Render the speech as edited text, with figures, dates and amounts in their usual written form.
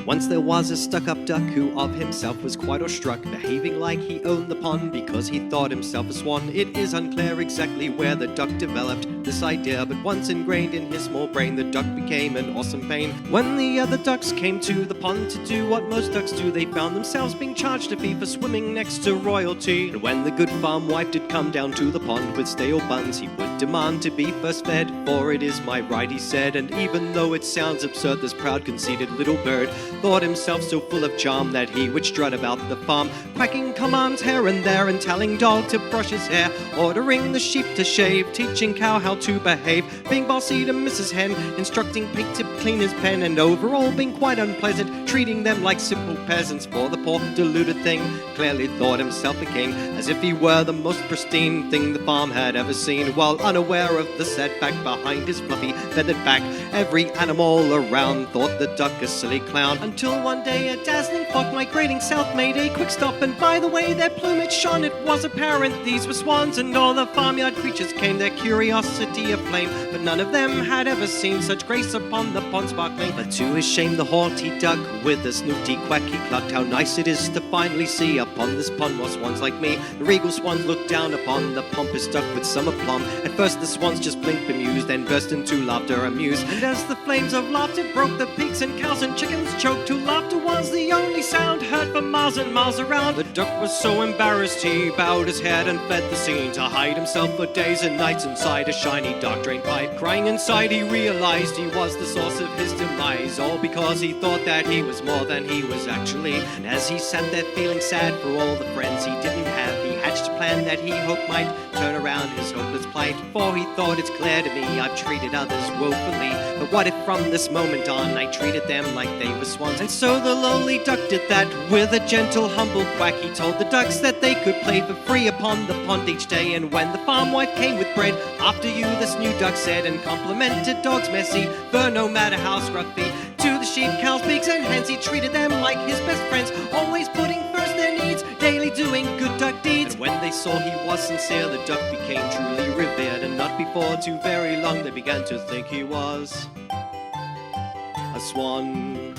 Once there was a stuck-up duck who of himself was quite awestruck, behaving like he owned the pond because he thought himself a swan. It is unclear exactly where the duck developed this idea, but once ingrained in his small brain, the duck became an awesome pain. When the other ducks came to the pond to do what most ducks do, they found themselves being charged a fee for swimming next to royalty. And when the good farm wife did come down to the pond with stale buns, he would demand to be first fed, for it is my right, he said. And even though it sounds absurd, this proud conceited little bird thought himself so full of charm that he would strut about the farm, quacking commands here and there and telling dog to brush his hair, ordering the sheep to shave, teaching cow how to behave, being bossy to Mrs. Hen, instructing pig to clean his pen, and overall being quite unpleasant, treating them like simple peasants. For the poor deluded thing clearly thought himself a king, as if he were the most pristine thing the farm had ever seen, while unaware of the sad fact behind his fluffy feathered back, every animal around thought the duck a silly clown. Until one day a dazzling flock migrating south made a quick stop, and by the way their plumage shone, it was apparent these were swans, and all the farmyard creatures came, their curiosity aflame, but none of them had ever seen such grace upon the pond sparkling. But to his shame the haughty duck with a snooty quack he clucked, how nice it is to finally see upon this pond more swans like me. The regal swans looked down upon the pompous duck with some aplomb. At first the swans just blinked bemused, then burst into laughter amused, and as the flames of laughter broke, the pigs and cows and chickens choked, to laughter was the only sound heard for miles and miles around. The duck was so embarrassed he bowed his head and fled the scene, to hide himself for days and nights inside a shiny dark drain pipe. Crying inside he realized he was the source of his demise, all because he thought that he was more than he was actually. And as he sat there feeling sad for all the friends he didn't have, he hatched a plan that he hoped might turn around his hopeless plight. For he thought, it's clear to me I've treated others woefully, but what if from this moment on I treated them like they were swans? And so the lowly duck did that. With a gentle humble quack he told the ducks that they could play for free upon the pond each day. And when the farm wife came with bread, after you this new duck said, and complimented dog's messy fur no matter how scruffy. To the sheep, cows, pigs and hens he treated them like his best friends, always putting first their needs, daily doing good duck deeds. And when they saw he was sincere, the duck became truly revered, and not before too very long they began to think he was a swan.